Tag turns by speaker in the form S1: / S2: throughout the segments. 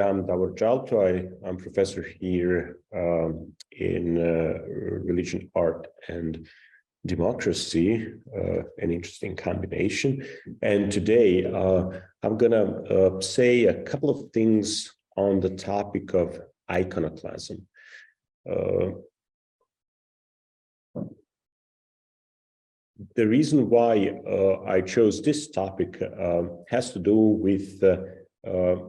S1: I'm Davor Džalto. I'm professor here in religion, art, and democracy, an interesting combination. And today I'm going to say a couple of things on the topic of iconoclasm. The reason why I chose this topic has to do with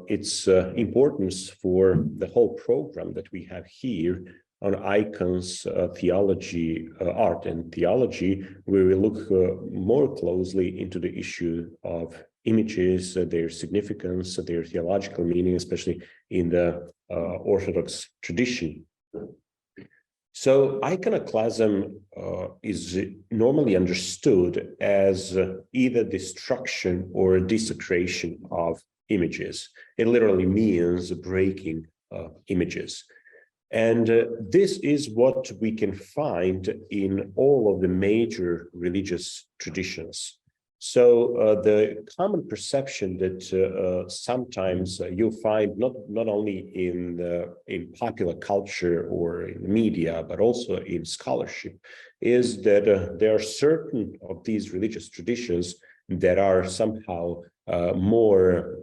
S1: its importance for the whole program that we have here on icons, theology, art and theology, where we look more closely into the issue of images, their significance, their theological meaning, especially in the Orthodox tradition. So iconoclasm is normally understood as either destruction or desecration of images. It literally means breaking images. And this is what we can find in all of the major religious traditions. So the common perception that sometimes you'll find not only in popular culture or in media, but also in scholarship, is that there are certain of these religious traditions that are somehow more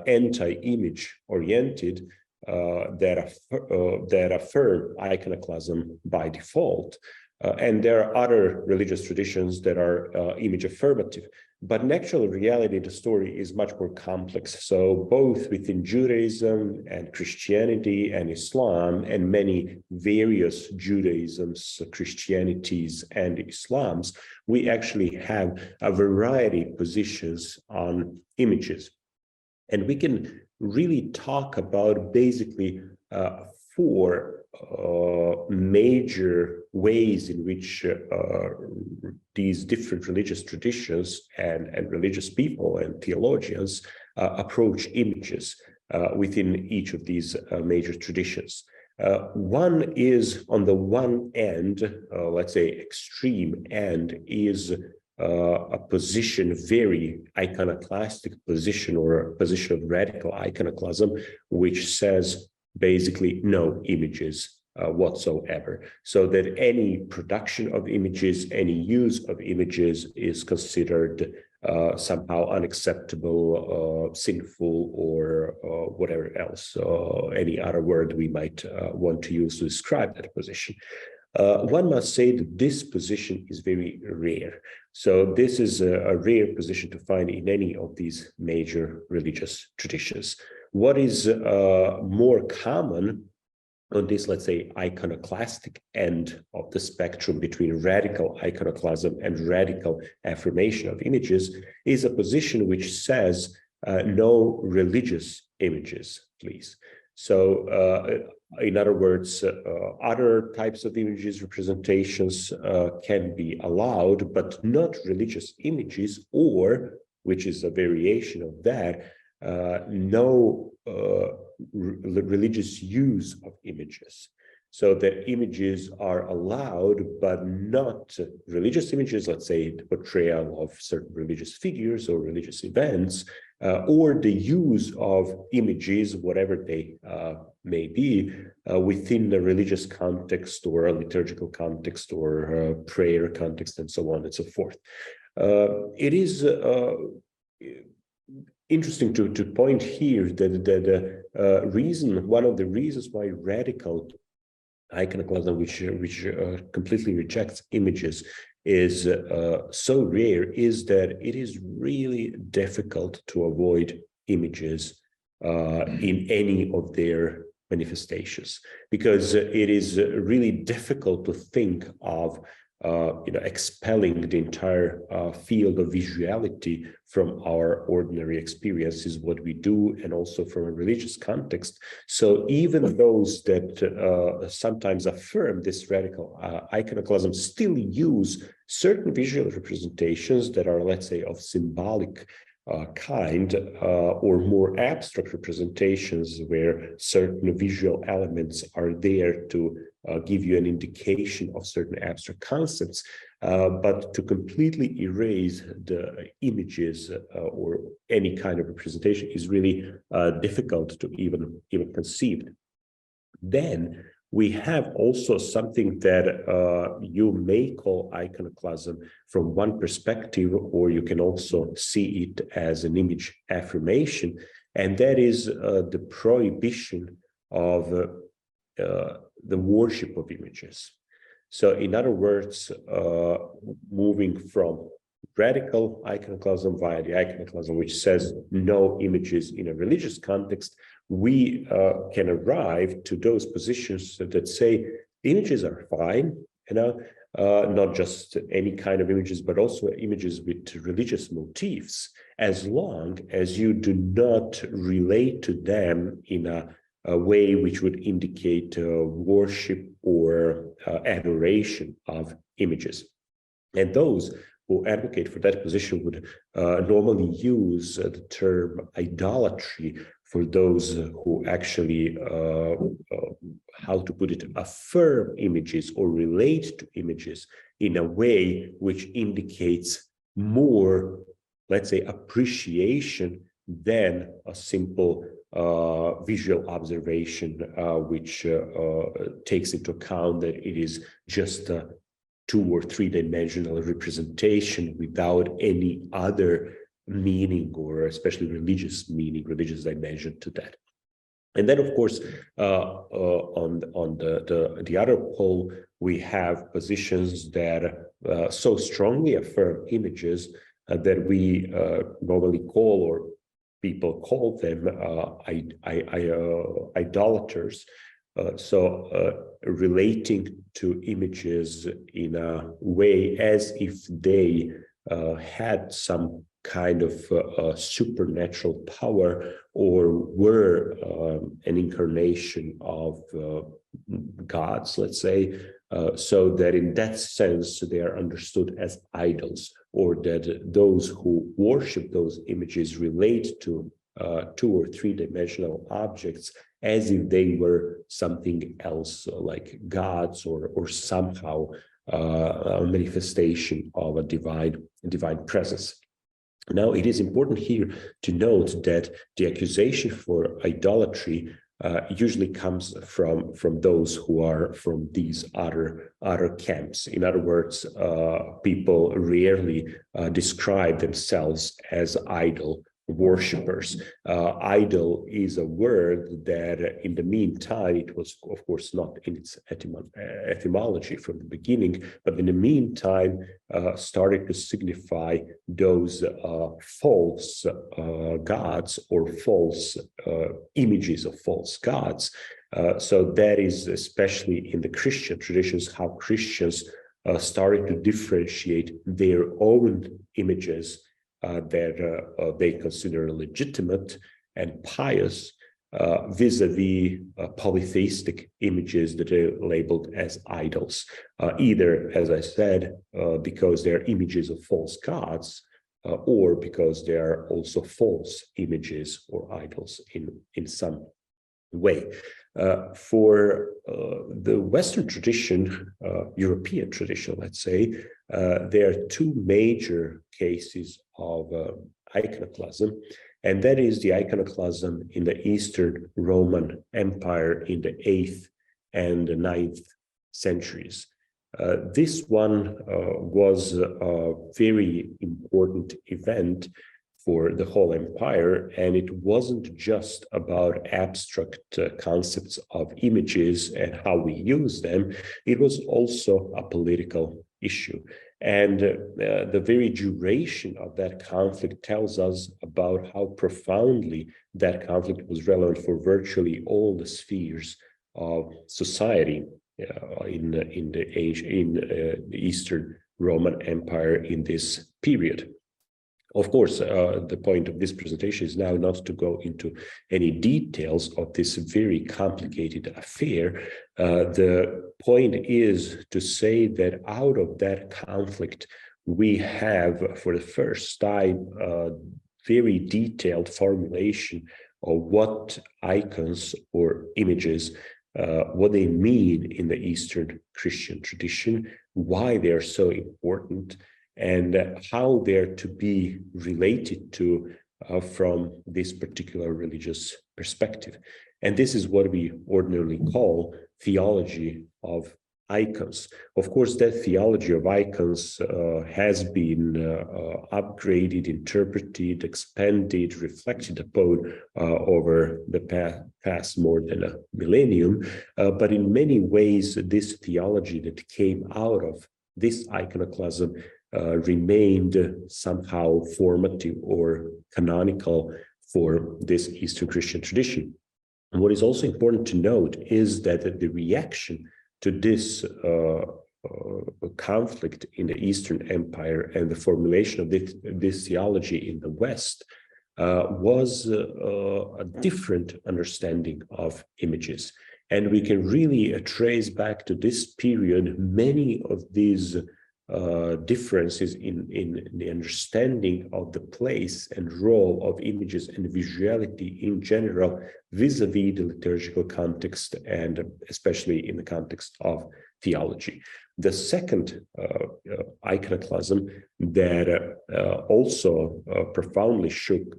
S1: anti-image oriented, that affirm iconoclasm by default. And there are other religious traditions that are image affirmative. But in actual reality, the story is much more complex. So both within Judaism and Christianity and Islam and many various Judaisms, Christianities, and Islams, we actually have a variety of positions on images. And we can really talk about basically four major ways in which these different religious traditions and religious people and theologians approach images within each of these major traditions. One is, on the one end, let's say extreme end, is a position, very iconoclastic position, or a position of radical iconoclasm, which says basically no images whatsoever, so that any production of images, any use of images is considered somehow unacceptable, sinful, or whatever else, any other word we might want to use to describe that position. One must say that this position is very rare. So this is a rare position to find in any of these major religious traditions. What is more common on this, let's say, iconoclastic end of the spectrum between radical iconoclasm and radical affirmation of images is a position which says no religious images, please. So in other words, other types of images, representations can be allowed, but not religious images, or, which is a variation of that, no religious use of images. So that images are allowed, but not religious images, let's say the portrayal of certain religious figures or religious events, or the use of images, whatever they may be, within the religious context or a liturgical context or prayer context, and so on and so forth. It is interesting to point here that one of the reasons why radical iconoclasm, which completely rejects images, is so rare, is that it is really difficult to avoid images in any of their manifestations, because it is really difficult to think of expelling the entire field of visuality from our ordinary experiences, what we do, and also from a religious context. So even those that sometimes affirm this radical iconoclasm still use certain visual representations that are, let's say, of symbolic kind, or more abstract representations where certain visual elements are there to give you an indication of certain abstract concepts, but to completely erase the images or any kind of representation is really difficult to even conceive. Then we have also something that you may call iconoclasm from one perspective, or you can also see it as an image affirmation, and that is the prohibition of the worship of images. So in other words, moving from radical iconoclasm via the iconoclasm, which says no images in a religious context, we can arrive to those positions that say images are fine, not just any kind of images, but also images with religious motifs, as long as you do not relate to them in a way which would indicate worship or adoration of images. And those who advocate for that position would normally use the term idolatry for those who actually, how to put it, affirm images or relate to images in a way which indicates more, let's say, appreciation than a simple visual observation, which takes into account that it is just a 2- or 3-dimensional representation without any other meaning, or especially religious meaning, religious dimension to that. And then, of course, on the other pole, we have positions that so strongly affirm images that we normally call, or people call them, idolaters. Relating to images in a way as if they had some kind of supernatural power, or were an incarnation of gods, let's say, so that in that sense they are understood as idols, or that those who worship those images relate to 2- or 3-dimensional objects as if they were something else, like gods, or somehow a manifestation of a divine presence. Now, it is important here to note that the accusation for idolatry usually comes from those who are from these other camps. In other words, people rarely describe themselves as idol worshippers. Idol is a word that in the meantime, it was of course not in its etymology from the beginning, but in the meantime started to signify those false gods, or false images of false gods. So that is especially in the Christian traditions how Christians started to differentiate their own images that they consider legitimate and pious vis-a-vis polytheistic images that are labeled as idols, either, as I said, because they're images of false gods, or because they are also false images or idols in some way. For the Western tradition, European tradition, let's say, there are two major cases of iconoclasm, and that is the iconoclasm in the Eastern Roman Empire in the 8th and the 9th centuries. This one was a very important event for the whole empire, and it wasn't just about abstract concepts of images and how we use them. It was also a political issue, and the very duration of that conflict tells us about how profoundly that conflict was relevant for virtually all the spheres of society in the Eastern Roman Empire in this period. Of course, the point of this presentation is now not to go into any details of this very complicated affair. The point is to say that out of that conflict, we have, for the first time, a very detailed formulation of what icons or images what they mean in the Eastern Christian tradition, why they are so important, and how they're to be related to from this particular religious perspective. And this is what we ordinarily call theology of icons. Of course, that theology of icons has been upgraded, interpreted, expanded, reflected upon over the past more than a millennium. But in many ways, this theology that came out of this iconoclasm remained somehow formative or canonical for this Eastern Christian tradition. And what is also important to note is that the reaction to this conflict in the Eastern Empire and the formulation of this theology in the West was a different understanding of images. And we can really trace back to this period many of these differences in the understanding of the place and role of images and visuality in general vis-a-vis the liturgical context, and especially in the context of theology. The second iconoclasm that also profoundly shook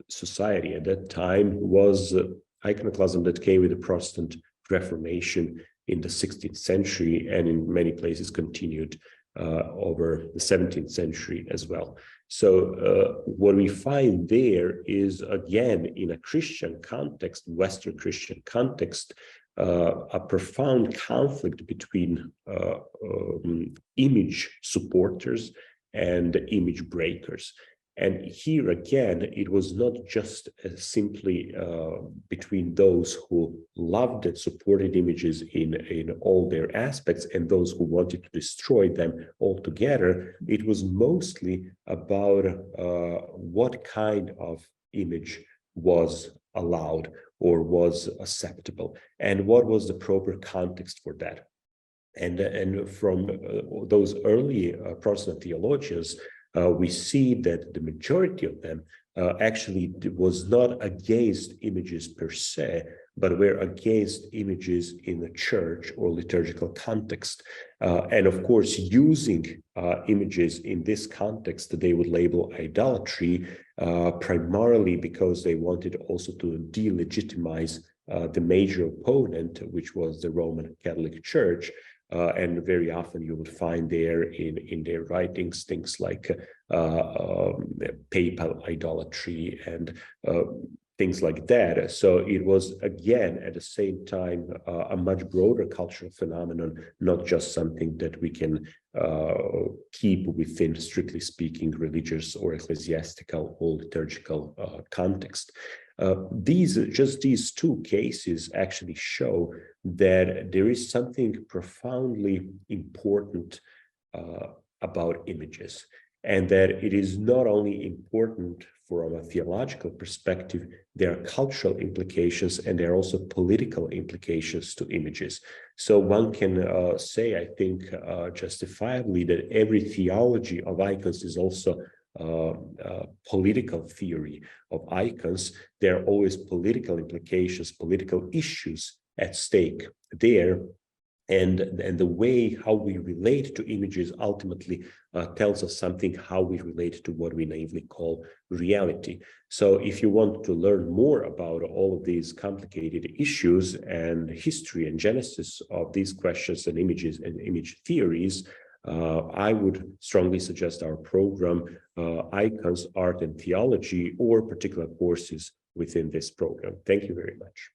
S1: society at that time was iconoclasm that came with the Protestant Reformation in the 16th century, and in many places continued over the 17th century as well. So what we find there is, again, in a Christian context, Western Christian context, a profound conflict between image supporters and image breakers. And here again, it was not just simply between those who loved and supported images in all their aspects and those who wanted to destroy them altogether. It was mostly about what kind of image was allowed or was acceptable, and what was the proper context for that. And from those early Protestant theologians, we see that the majority of them actually was not against images per se, but were against images in the church or liturgical context. And of course, using images in this context, they would label idolatry, primarily because they wanted also to delegitimize the major opponent, which was the Roman Catholic Church. And very often you would find there in their writings things like papal idolatry and things like that. So it was, again, at the same time, a much broader cultural phenomenon, not just something that we can keep within, strictly speaking, religious or ecclesiastical or liturgical context. These two cases actually show that there is something profoundly important about images, and that it is not only important from a theological perspective, there are cultural implications and there are also political implications to images. So one can say, I think, justifiably, that every theology of icons is also political theory of icons. There are always political implications, political issues at stake there. And the way how we relate to images ultimately tells us something how we relate to what we naively call reality. So if you want to learn more about all of these complicated issues and history and genesis of these questions and images and image theories, I would strongly suggest our program, Icons, Art and Theology, or particular courses within this program. Thank you very much.